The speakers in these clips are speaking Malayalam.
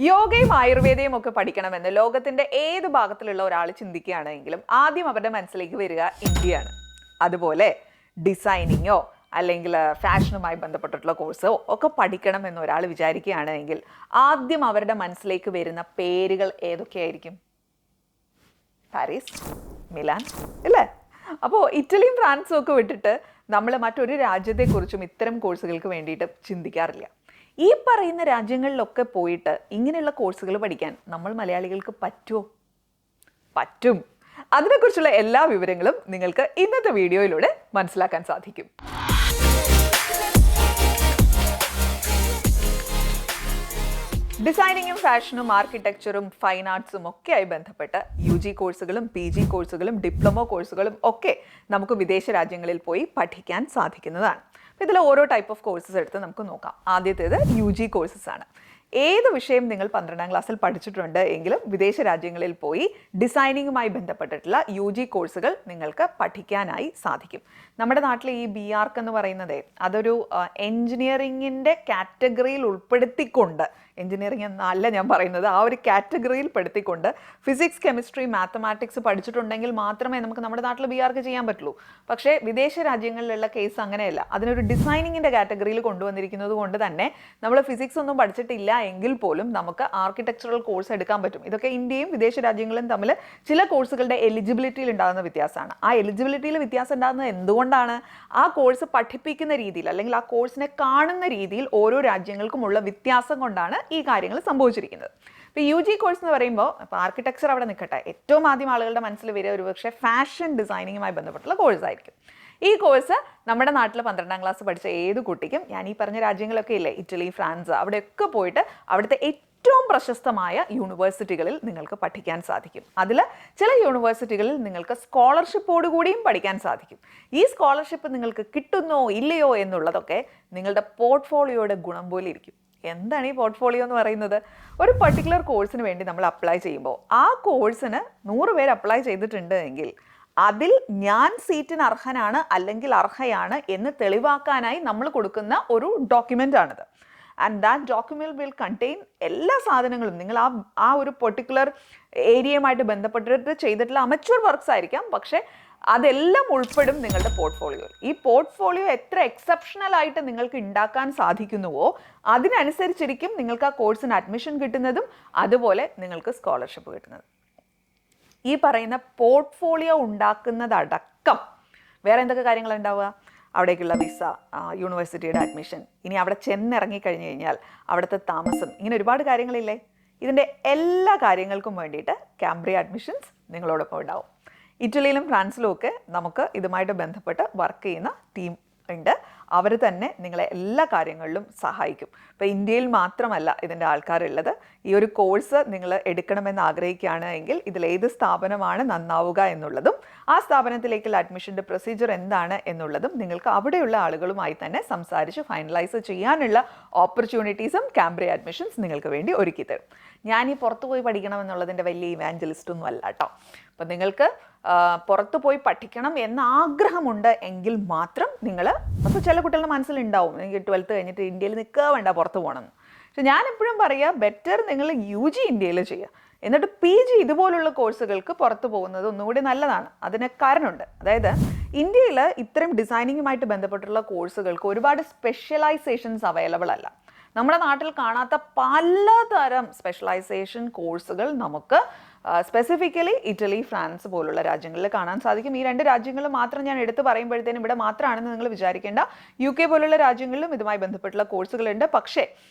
യോഗയും ആയുർവേദയും ഒക്കെ പഠിക്കണമെന്ന് ലോകത്തിന്റെ ഏത് ഭാഗത്തിലുള്ള ഒരാൾ ചിന്തിക്കുകയാണെങ്കിലും ആദ്യം അവരുടെ മനസ്സിലേക്ക് വരിക ഇന്ത്യയാണ്. അതുപോലെ ഡിസൈനിങ്ങോ അല്ലെങ്കിൽ ഫാഷനുമായി ബന്ധപ്പെട്ടിട്ടുള്ള കോഴ്സോ ഒക്കെ പഠിക്കണം എന്ന് ഒരാൾ വിചാരിക്കുകയാണെങ്കിൽ ആദ്യം അവരുടെ മനസ്സിലേക്ക് വരുന്ന പേരുകൾ ഏതൊക്കെയായിരിക്കും? പാരീസ്, മിലാൻ, അല്ലേ? അപ്പോൾ ഇറ്റലിയും ഫ്രാൻസും ഒക്കെ വിട്ടിട്ട് നമ്മൾ മറ്റൊരു രാജ്യത്തെക്കുറിച്ചും ഇത്തരം കോഴ്സുകൾക്ക് വേണ്ടിയിട്ട് ചിന്തിക്കാറില്ല. ഈ പറയുന്ന രാജ്യങ്ങളിലൊക്കെ പോയിട്ട് ഇങ്ങനെയുള്ള കോഴ്സുകൾ പഠിക്കാൻ നമ്മൾ മലയാളികൾക്ക് പറ്റുമോ? പറ്റും. അതിനെക്കുറിച്ചുള്ള എല്ലാ വിവരങ്ങളും നിങ്ങൾക്ക് ഇന്നത്തെ വീഡിയോയിലൂടെ മനസ്സിലാക്കാൻ സാധിക്കും. ഡിസൈനിങ്ങും ഫാഷനും ആർക്കിടെക്ചറും ഫൈൻ ആർട്സും ഒക്കെയായി ബന്ധപ്പെട്ട് UG കോഴ്സുകളും PG കോഴ്സുകളും ഡിപ്ലോമ കോഴ്സുകളും ഒക്കെ നമുക്ക് വിദേശ രാജ്യങ്ങളിൽ പോയി പഠിക്കാൻ സാധിക്കുന്നതാണ്. അപ്പോൾ ഇതിൽ ഓരോ ടൈപ്പ് ഓഫ് കോഴ്സസ് എടുത്ത് നമുക്ക് നോക്കാം. ആദ്യത്തേത് UG കോഴ്സസ് ആണ്. ഏത് വിഷയം നിങ്ങൾ 12ാം ക്ലാസ്സിൽ പഠിച്ചിട്ടുണ്ട് എങ്കിലും വിദേശ രാജ്യങ്ങളിൽ പോയി ഡിസൈനിങ്ങുമായി ബന്ധപ്പെട്ടിട്ടുള്ള UG കോഴ്സുകൾ നിങ്ങൾക്ക് പഠിക്കാനായി സാധിക്കും. നമ്മുടെ നാട്ടിൽ ഈ BArch എന്ന് പറയുന്നത് അതൊരു എൻജിനീയറിങ്ങിൻ്റെ കാറ്റഗറിയിൽ ഉൾപ്പെടുത്തിക്കൊണ്ട്, എൻജിനീയറിംഗ് എന്നല്ല ഞാൻ പറയുന്നത്, ആ ഒരു കാറ്റഗറിയിൽ പെടുത്തിക്കൊണ്ട് ഫിസിക്സ്, കെമിസ്ട്രി, മാത്തമാറ്റിക്സ് പഠിച്ചിട്ടുണ്ടെങ്കിൽ മാത്രമേ നമുക്ക് നമ്മുടെ നാട്ടിൽ BArch ചെയ്യാൻ പറ്റുള്ളൂ. പക്ഷേ വിദേശ രാജ്യങ്ങളിലുള്ള കേസ് അങ്ങനെയല്ല. അതിനൊരു ഡിസൈനിങ്ങിൻ്റെ കാറ്റഗറിയിൽ കൊണ്ടുവന്നിരിക്കുന്നത് കൊണ്ട് തന്നെ നമ്മൾ ഫിസിക്സ് ഒന്നും പഠിച്ചിട്ടില്ല എങ്കിൽ പോലും നമുക്ക് ആർക്കിടെക്ചറൽ കോഴ്സ് എടുക്കാൻ പറ്റും. ഇതൊക്കെ ഇന്ത്യയും വിദേശ രാജ്യങ്ങളും തമ്മിൽ ചില കോഴ്സുകളുടെ എലിജിബിലിറ്റിയിൽ ഉണ്ടാകുന്ന വ്യത്യാസമാണ്. ആ എലിജിബിലിറ്റിയിൽ വ്യത്യാസം ഉണ്ടാകുന്നത് എന്തുകൊണ്ടാണ്? ആ കോഴ്സ് പഠിപ്പിക്കുന്ന രീതിയിൽ അല്ലെങ്കിൽ ആ കോഴ്സിനെ കാണുന്ന രീതിയിൽ ഓരോ രാജ്യങ്ങൾക്കുമുള്ള വ്യത്യാസം കൊണ്ടാണ് ഈ കാര്യങ്ങൾ സംഭവിച്ചിരിക്കുന്നത്. ഇപ്പോൾ UG കോഴ്സ് എന്ന് പറയുമ്പോൾ ഇപ്പോൾ ആർക്കിടെക്ചർ അവിടെ നിൽക്കട്ടെ, ഏറ്റവും ആദ്യം ആളുകളുടെ മനസ്സിൽ വരിക ഒരുപക്ഷെ ഫാഷൻ ഡിസൈനിങ്ങുമായി ബന്ധപ്പെട്ടുള്ള കോഴ്സായിരിക്കും. ഈ കോഴ്സ് നമ്മുടെ നാട്ടിൽ 12ാം ക്ലാസ് പഠിച്ച ഏത് കുട്ടിക്കും, ഞാൻ ഈ പറഞ്ഞ രാജ്യങ്ങളൊക്കെ ഇല്ലേ, ഇറ്റലി, ഫ്രാൻസ്, അവിടെയൊക്കെ പോയിട്ട് അവിടുത്തെ ഏറ്റവും പ്രശസ്തമായ യൂണിവേഴ്സിറ്റികളിൽ നിങ്ങൾക്ക് പഠിക്കാൻ സാധിക്കും. അതിൽ ചില യൂണിവേഴ്സിറ്റികളിൽ നിങ്ങൾക്ക് സ്കോളർഷിപ്പോട് കൂടിയും പഠിക്കാൻ സാധിക്കും. ഈ സ്കോളർഷിപ്പ് നിങ്ങൾക്ക് കിട്ടുന്നോ ഇല്ലയോ എന്നുള്ളതൊക്കെ നിങ്ങളുടെ പോർട്ട്ഫോളിയോയുടെ ഗുണം പോലെ ഇരിക്കും. എന്താണ് ഈ പോർട്ട്ഫോളിയോ എന്ന് പറയുന്നത്? ഒരു പർട്ടിക്കുലർ കോഴ്സിന് വേണ്ടി നമ്മൾ അപ്ലൈ ചെയ്യുമ്പോൾ ആ കോഴ്സിന് 100 പേര് അപ്ലൈ ചെയ്തിട്ടുണ്ട് എങ്കിൽ അതിൽ ഞാൻ സീറ്റിന് അർഹനാണ് അല്ലെങ്കിൽ അർഹയാണ് എന്ന് തെളിവാക്കാനായി നമ്മൾ കൊടുക്കുന്ന ഒരു ഡോക്യുമെൻ്റ് ആണിത്. And that document will contain എല്ലാ സാധനങ്ങളും. നിങ്ങൾ ആ ഒരു പെർട്ടിക്കുലർ ഏരിയയുമായിട്ട് ബന്ധപ്പെട്ടിട്ട് ചെയ്തിട്ടുള്ള അമച്വർ വർക്ക്സ് ആയിരിക്കാം, പക്ഷേ അതെല്ലാം ഉൾപ്പെടും നിങ്ങളുടെ പോർട്ട്ഫോളിയോയിൽ. ഈ പോർട്ട്ഫോളിയോ എത്ര എക്സെപ്ഷണൽ ആയിട്ട് നിങ്ങൾക്ക് ഉണ്ടാക്കാൻ സാധിക്കുന്നുവോ അതിനനുസരിച്ചിരിക്കും നിങ്ങൾക്ക് ആ കോഴ്സിന് അഡ്മിഷൻ കിട്ടുന്നതും അതുപോലെ നിങ്ങൾക്ക് സ്കോളർഷിപ്പ് കിട്ടുന്നതും. ഈ പറയുന്ന പോർട്ട്ഫോളിയോ ഉണ്ടാക്കുന്നതടക്കം വേറെ എന്തൊക്കെ കാര്യങ്ങളുണ്ടാവുക? അവിടേക്കുള്ള വിസ, യൂണിവേഴ്സിറ്റിയുടെ അഡ്മിഷൻ, ഇനി അവിടെ ചെന്നിറങ്ങിക്കഴിഞ്ഞ് കഴിഞ്ഞാൽ അവിടുത്തെ താമസം, ഇങ്ങനെ ഒരുപാട് കാര്യങ്ങളില്ലേ? ഇതിൻ്റെ എല്ലാ കാര്യങ്ങൾക്കും വേണ്ടിയിട്ട് കാംബ്രിയ അഡ്മിഷൻസ് നിങ്ങളോടൊപ്പം ഉണ്ടാവും. ഇറ്റലിയിലും ഫ്രാൻസിലും ഒക്കെ നമുക്ക് ഇതുമായിട്ട് ബന്ധപ്പെട്ട് വർക്ക് ചെയ്യുന്ന ടീം ഉണ്ട്. അവർ തന്നെ നിങ്ങളെ എല്ലാ കാര്യങ്ങളിലും സഹായിക്കും. ഇപ്പോൾ ഇന്ത്യയിൽ മാത്രമല്ല ഇതിൻ്റെ ആൾക്കാരുള്ളത്. ഈ ഒരു കോഴ്സ് നിങ്ങൾ എടുക്കണമെന്ന് ആഗ്രഹിക്കുകയാണ് എങ്കിൽ ഇതിലേത് സ്ഥാപനമാണ് നന്നാവുക എന്നുള്ളതും ആ സ്ഥാപനത്തിലേക്കുള്ള അഡ്മിഷൻ്റെ പ്രൊസീജിയർ എന്താണ് എന്നുള്ളതും നിങ്ങൾക്ക് അവിടെയുള്ള ആളുകളുമായി തന്നെ സംസാരിച്ച് ഫൈനലൈസ് ചെയ്യാനുള്ള ഓപ്പർച്യൂണിറ്റീസും കാംബ്രിയ അഡ്മിഷൻസ് നിങ്ങൾക്ക് വേണ്ടി ഒരുക്കി തരും. ഞാൻ ഈ പുറത്തു പോയി പഠിക്കണം എന്നുള്ളതിൻ്റെ വലിയ ഇവാഞ്ചലിസ്റ്റൊന്നും അല്ല കേട്ടോ. അപ്പം നിങ്ങൾക്ക് പുറത്തു പോയി പഠിക്കണം എന്ന ആഗ്രഹമുണ്ട് എങ്കിൽ മാത്രം നിങ്ങൾ, അപ്പോൾ ചില കുട്ടികളുടെ മനസ്സിലുണ്ടാവും എനിക്ക് 12th കഴിഞ്ഞിട്ട് ഇന്ത്യയിൽ നിൽക്കുക വേണ്ട, പുറത്ത് പോകണം എന്ന്. പക്ഷെ ഞാൻ എപ്പോഴും പറയുക, ബെറ്റർ നിങ്ങൾ UG ഇന്ത്യയിൽ ചെയ്യുക, എന്നിട്ട് PG ഇതുപോലുള്ള കോഴ്സുകൾക്ക് പുറത്ത് പോകുന്നത് ഒന്നുകൂടി നല്ലതാണ്. അതിന് കാരണമുണ്ട്. അതായത് ഇന്ത്യയിൽ ഇത്തരം ഡിസൈനിങ്ങുമായിട്ട് ബന്ധപ്പെട്ടുള്ള കോഴ്സുകൾക്ക് ഒരുപാട് സ്പെഷ്യലൈസേഷൻസ് അവൈലബിൾ അല്ല. നമ്മുടെ നാട്ടിൽ കാണാത്ത പലതരം സ്പെഷ്യലൈസേഷൻ കോഴ്സുകൾ നമുക്ക് സ്പെസിഫിക്കലി ഇറ്റലി, ഫ്രാൻസ് പോലുള്ള രാജ്യങ്ങളിൽ കാണാൻ സാധിക്കും. ഈ 2 രാജ്യങ്ങൾ മാത്രം ഞാൻ എടുത്ത് പറയുമ്പോഴത്തേനും ഇവിടെ മാത്രമാണെന്ന് നിങ്ങൾ വിചാരിക്കേണ്ട. UK പോലുള്ള രാജ്യങ്ങളിലും ഇതുമായി ബന്ധപ്പെട്ടുള്ള കോഴ്സുകളുണ്ട്. പക്ഷേ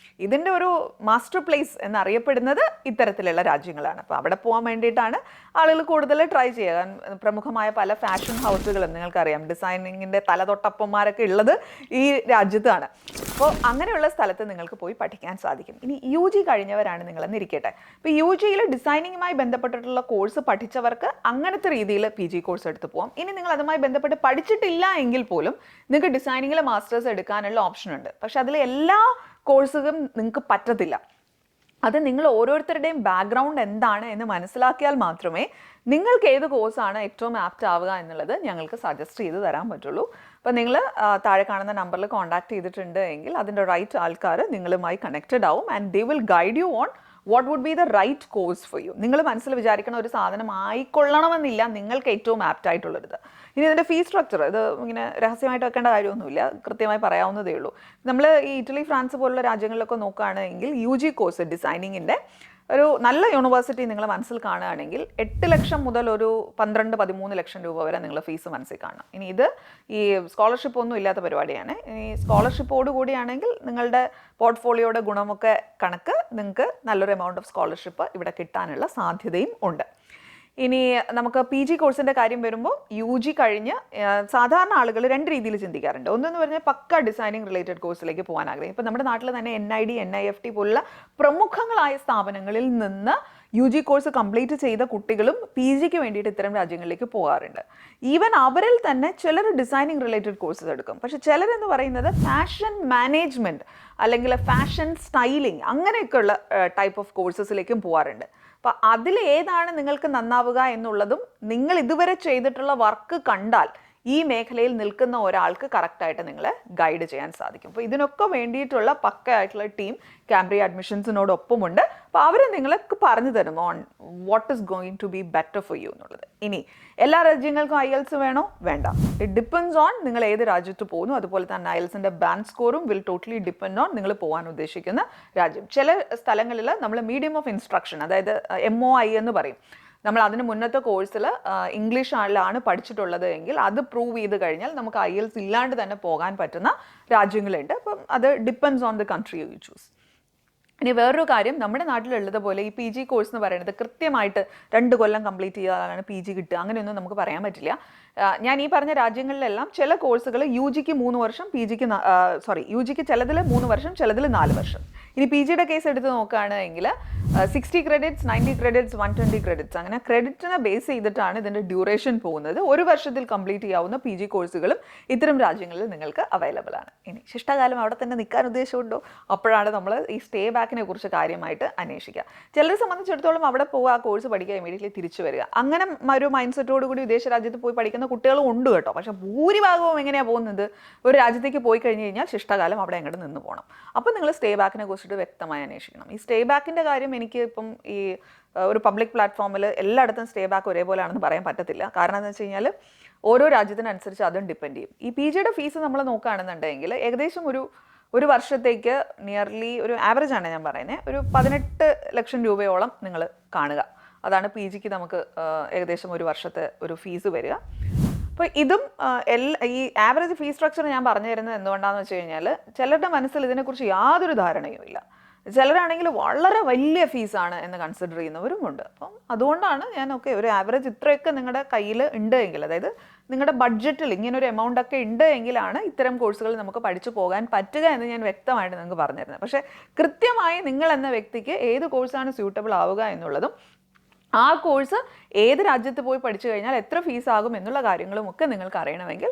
ഇതിൻ്റെ ഒരു മാസ്റ്റർ പ്ലേസ് എന്നറിയപ്പെടുന്നത് ഇത്തരത്തിലുള്ള രാജ്യങ്ങളാണ്. അപ്പോൾ അവിടെ പോകാൻ വേണ്ടിയിട്ടാണ് ആളുകൾ കൂടുതൽ ട്രൈ ചെയ്യുക. പ്രമുഖമായ പല ഫാഷൻ ഹൗസുകളും നിങ്ങൾക്കറിയാം, ഡിസൈനിങ്ങിൻ്റെ തലതൊട്ടപ്പന്മാരൊക്കെ ഉള്ളത് ഈ രാജ്യത്താണ്. അപ്പോൾ അങ്ങനെയുള്ള സ്ഥലത്ത് നിങ്ങൾക്ക് പോയി പഠിക്കാൻ സാധിക്കും. ഇനി UG കഴിഞ്ഞവരാണ് നിങ്ങളെന്ന് ഇരിക്കട്ടെ. ഇപ്പോൾ UGയിൽ ഡിസൈനിങ്ങുമായി ബന്ധപ്പെട്ടിട്ടുള്ള കോഴ്സ് പഠിച്ചവർക്ക് അങ്ങനത്തെ രീതിയിൽ PG കോഴ്സ് എടുത്ത് പോകാം. ഇനി നിങ്ങൾ അതുമായി ബന്ധപ്പെട്ട് പഠിച്ചിട്ടില്ല എങ്കിൽ പോലും നിങ്ങൾക്ക് ഡിസൈനിങ്ങിൽ മാസ്റ്റേഴ്സ് എടുക്കാനുള്ള ഓപ്ഷൻ ഉണ്ട്. പക്ഷെ അതിൽ എല്ലാ കോഴ്സുകളും നിങ്ങൾക്ക് പറ്റത്തില്ല. അത് നിങ്ങൾ ഓരോരുത്തരുടെയും ബാക്ക്ഗ്രൗണ്ട് എന്താണ് എന്ന് മനസ്സിലാക്കിയാൽ മാത്രമേ നിങ്ങൾക്ക് ഏത് കോഴ്സാണ് ഏറ്റവും ആപ്റ്റ് ആവുക എന്നുള്ളത് ഞങ്ങൾക്ക് സജസ്റ്റ് ചെയ്ത് തരാൻ പറ്റുള്ളൂ. അപ്പോൾ നിങ്ങൾ താഴെ കാണുന്ന നമ്പറിൽ കോൺടാക്ട് ചെയ്തിട്ടുണ്ട് എങ്കിൽ അതിൻ്റെ റൈറ്റ് ആൾക്കാർ നിങ്ങളുമായി കണക്റ്റഡ് ആവും and they will guide you on what would be the right course for you. നിങ്ങൾ മനസ്സിൽ വിചാരിക്കണ ഒരു സാധനം ആയിക്കൊള്ളണമെന്നില്ല നിങ്ങൾക്ക് ഏറ്റവും ആപ്റ്റ് ആയിട്ടുള്ളത്. ഇനി ഇതിൻ്റെ ഫീ സ്ട്രക്ചർ ഇത് ഇങ്ങനെ രഹസ്യമായിട്ട് വെക്കേണ്ട കാര്യമൊന്നുമില്ല, കൃത്യമായി പറയാവുന്നതേ ഉള്ളൂ. നമ്മൾ ഈ ഇറ്റലി, ഫ്രാൻസ് പോലുള്ള രാജ്യങ്ങളിലൊക്കെ നോക്കുകയാണെങ്കിൽ UG കോഴ്സ് ഡിസൈനിങ്ങിൻ്റെ ഒരു നല്ല യൂണിവേഴ്സിറ്റി നിങ്ങൾ മനസ്സിൽ കാണുകയാണെങ്കിൽ 8 ലക്ഷം മുതൽ ഒരു 12-13 ലക്ഷം രൂപ വരെ നിങ്ങൾ ഫീസ് മനസ്സിൽ കാണണം. ഇനി ഇത് ഈ സ്കോളർഷിപ്പ് ഒന്നും ഇല്ലാത്ത പരിപാടിയാണ്. ഈ സ്കോളർഷിപ്പോട് കൂടിയാണെങ്കിൽ നിങ്ങളുടെ പോർട്ട്ഫോളിയോയുടെ ഗുണമൊക്കെ കണക്ക് നിങ്ങൾക്ക് നല്ലൊരു എമൗണ്ട് ഓഫ് സ്കോളർഷിപ്പ് ഇവിടെ കിട്ടാനുള്ള സാധ്യതയും ഉണ്ട്. ഇനി നമുക്ക് PG കോഴ്സിൻ്റെ കാര്യം വരുമ്പോൾ UG കഴിഞ്ഞ് സാധാരണ ആളുകൾ 2 രീതിയിൽ ചിന്തിക്കാറുണ്ട്. ഒന്നെന്ന് പറഞ്ഞാൽ പക്ക ഡിസൈനിങ് റിലേറ്റഡ് കോഴ്സിലേക്ക് പോകാൻ ആഗ്രഹം. ഇപ്പം നമ്മുടെ നാട്ടിൽ തന്നെ NID, NIFT പോലുള്ള പ്രമുഖങ്ങളായ സ്ഥാപനങ്ങളിൽ നിന്ന് UG കോഴ്സ് കംപ്ലീറ്റ് ചെയ്ത കുട്ടികളും PGക്ക് വേണ്ടിയിട്ട് ഇത്തരം രാജ്യങ്ങളിലേക്ക് പോകാറുണ്ട്. ഈവൻ അവരിൽ തന്നെ ചിലർ ഡിസൈനിങ് റിലേറ്റഡ് കോഴ്സസ് എടുക്കും. പക്ഷേ ചിലരെന്ന് പറയുന്നത് ഫാഷൻ മാനേജ്മെൻറ്റ് അല്ലെങ്കിൽ ഫാഷൻ സ്റ്റൈലിംഗ് അങ്ങനെയൊക്കെയുള്ള ടൈപ്പ് ഓഫ് കോഴ്സസിലേക്കും പോകാറുണ്ട്. അപ്പോൾ അതിൽ ഏതാണ് നിങ്ങൾക്ക് നന്നാവുക എന്നുള്ളതും നിങ്ങൾ ഇതുവരെ ചെയ്തിട്ടുള്ള വർക്ക് കണ്ടാൽ ഈ മേഖലയിൽ നിൽക്കുന്ന ഒരാൾക്ക് കറക്റ്റായിട്ട് നിങ്ങളെ ഗൈഡ് ചെയ്യാൻ സാധിക്കും. അപ്പോൾ ഇതിനൊക്കെ വേണ്ടിയിട്ടുള്ള പക്കയായിട്ടുള്ള ടീം കാംബ്രിയ അഡ്മിഷൻസിനോടൊപ്പമുണ്ട്. അപ്പോൾ അവർ നിങ്ങൾക്ക് പറഞ്ഞു തരും on what is going to be better for you എന്നുള്ളത്. ഇനി എല്ലാ രാജ്യങ്ങൾക്കും IELTS വേണോ? വേണ്ട. ഇറ്റ് ഡിപ്പെൻഡ്സ് ഓൺ നിങ്ങൾ ഏത് രാജ്യത്ത് പോകുന്നു. അതുപോലെ തന്നെ IELTSൻ്റെ ബാൻഡ് സ്കോറും വിൽ ടോട്ടലി ഡിപ്പെൻഡ് ഓൺ നിങ്ങൾ പോകാൻ ഉദ്ദേശിക്കുന്ന രാജ്യം. ചില സ്ഥലങ്ങളിൽ നമ്മൾ മീഡിയം ഓഫ് ഇൻസ്ട്രക്ഷൻ, അതായത് MOI എന്ന് പറയും, നമ്മൾ അതിന് മുന്നത്തെ കോഴ്സിൽ ഇംഗ്ലീഷിലാണ് പഠിച്ചിട്ടുള്ളത് എങ്കിൽ അത് പ്രൂവ് ചെയ്ത് കഴിഞ്ഞാൽ നമുക്ക് IELTS ഇല്ലാണ്ട് തന്നെ പോകാൻ പറ്റുന്ന രാജ്യങ്ങളുണ്ട്. അപ്പം അത് depends on the country you choose. ഇനി വേറൊരു കാര്യം, നമ്മുടെ നാട്ടിലുള്ളതുപോലെ ഈ PG കോഴ്സ് എന്ന് പറയുന്നത് കൃത്യമായിട്ട് 2 കൊല്ലം കംപ്ലീറ്റ് ചെയ്താലാണ് PG കിട്ടുക, അങ്ങനെയൊന്നും നമുക്ക് പറയാൻ പറ്റില്ല. ഞാൻ ഈ പറഞ്ഞ രാജ്യങ്ങളിലെല്ലാം ചില കോഴ്സുകൾ UGക്ക് 3 വർഷം, UGക്ക് ചിലതിൽ 3 വർഷം, ചിലതിൽ 4 വർഷം. ഇനി PGയുടെ കേസ് എടുത്ത് നോക്കുകയാണെങ്കിൽ 60 ക്രെഡിറ്റ്സ്, 90 ക്രെഡിറ്റ്സ്, 120 ക്രെഡിറ്റ്സ്, അങ്ങനെ ക്രെഡിറ്റിനെ ബേസ് ചെയ്തിട്ടാണ് ഇതിൻ്റെ ഡ്യൂറേഷൻ പോകുന്നത്. 1 വർഷത്തിൽ കംപ്ലീറ്റ് ചെയ്യാവുന്ന PG കോഴ്സുകളും ഇത്തരം രാജ്യങ്ങളിൽ നിങ്ങൾക്ക് അവൈലബിൾ ആണ്. ഇനി ശിഷ്ടകാലം അവിടെ തന്നെ നിൽക്കാൻ ഉദ്ദേശമുണ്ടോ? അപ്പോഴാണ് നമ്മൾ ഈ സ്റ്റേ ബാക്കിനെ കുറിച്ച് കാര്യമായിട്ട് അന്വേഷിക്കുക. ചിലരെ സംബന്ധിച്ചിടത്തോളം അവിടെ പോകുക, ആ കോഴ്സ് പഠിക്കുക, ഇമീഡിയറ്റ്ലി തിരിച്ചു വരിക, അങ്ങനെ ഒരു മൈൻഡ് സെറ്റോട് കൂടി വിദേശ രാജ്യത്ത് പോയി പഠിക്കുന്ന കുട്ടികളും ഉണ്ട് കേട്ടോ. പക്ഷേ ഭൂരിഭാഗവും എങ്ങനെയാണ് പോകുന്നത്? ഒരു രാജ്യത്തേക്ക് പോയി കഴിഞ്ഞ് കഴിഞ്ഞാൽ ശിഷ്ടകാലം അവിടെ എങ്ങോട്ട് നിന്ന് പോകണം. അപ്പോൾ നിങ്ങൾ സ്റ്റേ ബാക്കിനെ കുറിച്ചിട്ട് വ്യക്തമായി അന്വേഷിക്കണം. ഈ സ്റ്റേ ബാക്കിൻ്റെ കാര്യം എനിക്ക് ഇപ്പം ഈ ഒരു പബ്ലിക് പ്ലാറ്റ്ഫോമിൽ എല്ലായിടത്തും സ്റ്റേ ബാക്ക് ഒരേപോലെ ആണെന്ന് പറയാൻ പറ്റത്തില്ല. കാരണം എന്താണെന്ന് വെച്ച് കഴിഞ്ഞാൽ ഓരോ രാജ്യത്തിനനുസരിച്ച് അതും ഡിപ്പെൻഡ് ചെയ്യും. ഈ PGയുടെ ഫീസ് നമ്മൾ നോക്കുകയാണെന്നുണ്ടെങ്കിൽ ഏകദേശം ഒരു വർഷത്തേക്ക് നിയർലി ഒരു ആവറേജ് ആണ് ഞാൻ പറയുന്നത്, ഒരു 18 ലക്ഷം രൂപയോളം നിങ്ങൾ കാണുക. അതാണ് PGക്ക് നമുക്ക് ഏകദേശം ഒരു വർഷത്തെ ഒരു ഫീസ് വരിക. അപ്പോൾ ഇതും ഈ ആവറേജ് ഫീസ് സ്ട്രക്ചർ ഞാൻ പറഞ്ഞു തരുന്നത് എന്തുകൊണ്ടാണെന്ന് വെച്ച് കഴിഞ്ഞാൽ ചിലരുടെ മനസ്സിൽ ഇതിനെക്കുറിച്ച് യാതൊരു ധാരണയും ഇല്ല. ചിലരാണെങ്കിൽ വളരെ വലിയ ഫീസാണ് എന്ന് കൺസിഡർ ചെയ്യുന്നവരും ഉണ്ട്. അപ്പം അതുകൊണ്ടാണ് ഞാൻ ഒരു ആവറേജ് ഇത്രയൊക്കെ നിങ്ങളുടെ കയ്യിൽ ഉണ്ട് എങ്കിൽ, അതായത് നിങ്ങളുടെ ബഡ്ജറ്റിൽ ഇങ്ങനൊരു എമൗണ്ട് ഒക്കെ ഉണ്ട് എങ്കിലാണ് ഇത്തരം കോഴ്സുകൾ നമുക്ക് പഠിച്ചു പോകാൻ പറ്റുക എന്ന് ഞാൻ വ്യക്തമായിട്ട് നിങ്ങൾക്ക് പറഞ്ഞു തരുന്നത്. പക്ഷേ കൃത്യമായി നിങ്ങൾ എന്ന വ്യക്തിക്ക് ഏത് കോഴ്സാണ് സ്യൂട്ടബിൾ ആവുക എന്നുള്ളതും ആ കോഴ്സ് ഏത് രാജ്യത്ത് പോയി പഠിച്ചു കഴിഞ്ഞാൽ എത്ര ഫീസ് ആകും എന്നുള്ള കാര്യങ്ങളും ഒക്കെ നിങ്ങൾക്ക് അറിയണമെങ്കിൽ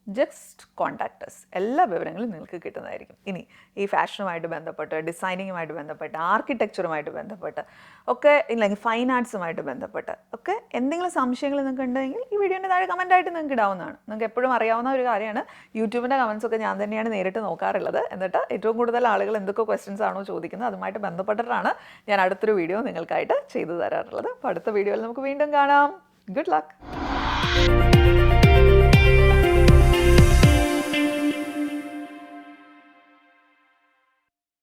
ജസ്റ്റ് കോൺടാക്ട് അസ്. എല്ലാ വിവരങ്ങളും നിങ്ങൾക്ക് കിട്ടുന്നതായിരിക്കും. ഇനി ഈ ഫാഷനുമായിട്ട് ബന്ധപ്പെട്ട്, ഡിസൈനിങ്ങുമായിട്ട് ബന്ധപ്പെട്ട്, ആർക്കിടെക്ചറുമായിട്ട് ബന്ധപ്പെട്ട് ഒക്കെ, ഇല്ലെങ്കിൽ ഫൈൻ ആർട്സുമായിട്ട് ബന്ധപ്പെട്ട് ഒക്കെ എന്തെങ്കിലും സംശയങ്ങൾ നിങ്ങൾക്ക് ഉണ്ടെങ്കിൽ ഈ വീഡിയോൻ്റെ താഴെ കമൻറ്റായിട്ട് നിങ്ങൾക്ക് ഇടാവുന്നതാണ്. നിങ്ങൾക്ക് എപ്പോഴും അറിയാവുന്ന ഒരു കാര്യമാണ്, യൂട്യൂബിൻ്റെ കമൻസൊക്കെ ഞാൻ തന്നെയാണ് നേരിട്ട് നോക്കാറുള്ളത്. എന്നിട്ട് ഏറ്റവും കൂടുതൽ ആളുകൾ എന്തൊക്കെ ക്വസ്റ്റ്യൻസ് ആണോ ചോദിക്കുന്നത് അതുമായിട്ട് ബന്ധപ്പെട്ടിട്ടാണ് ഞാൻ അടുത്തൊരു വീഡിയോ നിങ്ങൾക്കായിട്ട് ചെയ്തു തരാറുള്ളത്. അപ്പോൾ അടുത്ത വീഡിയോയിൽ നമുക്ക് വീണ്ടും കാണാം. Good luck.